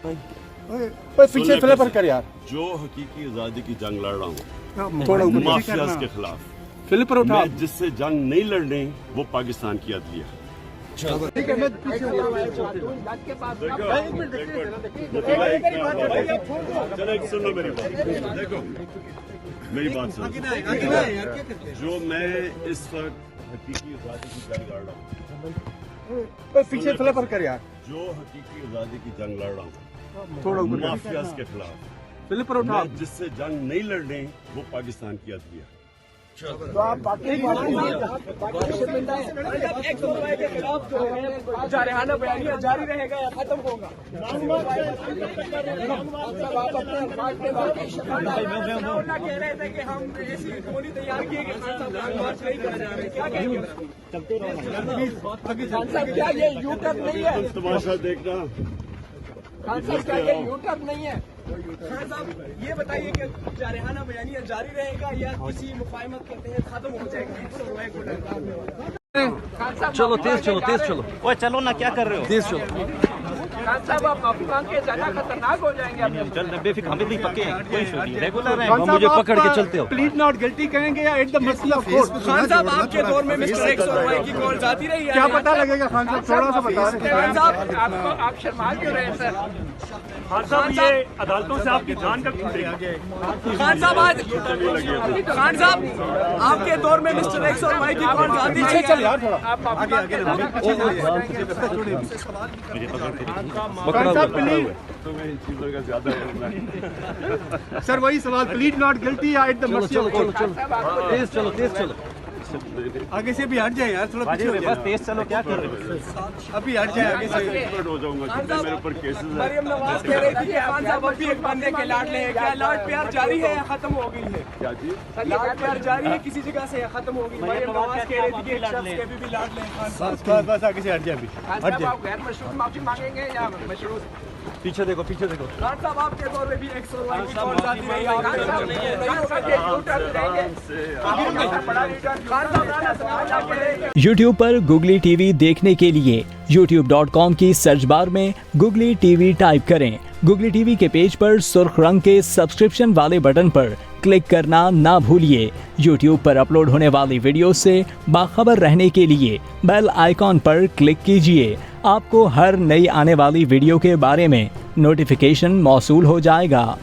पीछे फ्लिपर कर यार। जो हकीकी आजादी की जंग लड़ रहा हूँ थोड़ा ऊपर माफियाज के खिलाफ, फ्लिपर उठा। मैं जिससे जंग नहीं लड़ने वो पाकिस्तान की अदलिया। चलो एक सुनो मेरी बात, देखो मेरी बात सुनो। जो मैं इस वक्त हकीकी आजादी की जंग लड़ रहा हूँ, पीछे फ्लिपर कर यार। जो हकीकी आजादी की जंग लड़ रहा हूँ थोड़ा ऊपर माफियाज के खिलाफ, फ्लिपर उठा। मैं जिससे जंग नहीं लड़ने वो पाकिस्तान की अदलिया। तो आप के खिलाफ जो है जारहाना बयानियां जारी रहेगा या खत्म होगा? कह रहे थे कि हम ऐसी टोली तैयार किए कि मार्च नहीं कर रहे, क्या कहेंगे? खान साहब क्या ये यू टर्न नहीं है? तमाशा देखना। खान साहब क्या ये यू टर्न नहीं है? खान साहब ये बताइए कि जारहाना बयानियां जारी रहेगा या किसी मुफाहमत के तहत खत्म हो जाएगा? चलो तेज चलो। ओए चलो ना, क्या कर रहे हो? तेज चलो। खान साहब आप अफगान के ज्यादा खतरनाक हो जाएंगे। आप चल बेफिक्र, हम भी पक्के हैं, कोई इशू नहीं, रेगुलर है। मुझे पकड़ के चलते हो। प्लीज नॉट गिल्टी कहेंगे या at the mercy of court? Khan साहब आपके दौर में मिस्टर एक्स और वाई की कॉल जाती रही है? क्या पता लगेगा खान साहब, थोड़ा सा बता रहे खान साहब आपको आप शर्मा क्यों रहे हैं सर? खान साहब ये अदालतों से आपकी जान कब छूटेगी? खान साहब आज खान साहब आपके दौर में मिस्टर एक्स और वाई की कॉल जाती रही चल है? यार थोड़ा आप आगे खान साहब प्लीज। तो मैं इन चीजों का ज्यादा सर वही सवाल, प्लीज नॉट गिल्टी या at the mercy of court? तेज चलो। आगे से भी हट जाए यार, थोड़ा पीछे हो बस जाए। तेज चलो, क्या कर रहे हो? अभी हट जाए आगे से। एक्सपर्ट हो जाऊंगा क्योंकि मेरे ऊपर केसेस है। मरियम नवाज कह रही थी कि खान साहब अभी एक बंदे के लाडले हैं, क्या लाड प्यार जारी है या खत्म हो गई है? क्या चीज? लाड प्यार जारी है किसी जगह से या खत्म हो गई? मरियम नवाज कह रही थी कि एक शख्स के भी लाडले हैं खान साहब। बस आगे से हट जाए, अभी खान साहब आप गैर मशरूत माफी मांगेंगे या मशरूत? पीछे देखो। खान साहब आपके दौर में भी एक्स और वाई की कॉल जाती रही है? खान साहब नहीं होगा कि यूटर्न रहेंगे? खान साहब राणा सनाउल्लाह कह रहे हैं कि YouTube पर गुगली टीवी देखने के लिए youtube.com की सर्च बार में गुगली टीवी टाइप करें। गुगली टीवी के पेज पर सुर्ख रंग के सब्सक्रिप्शन वाले बटन पर क्लिक करना ना भूलिए। YouTube पर अपलोड होने वाली वीडियो से बाखबर रहने के लिए बेल आइकॉन पर क्लिक कीजिए। आपको हर नई आने वाली वीडियो के बारे में नोटिफिकेशन मौसूल हो जाएगा।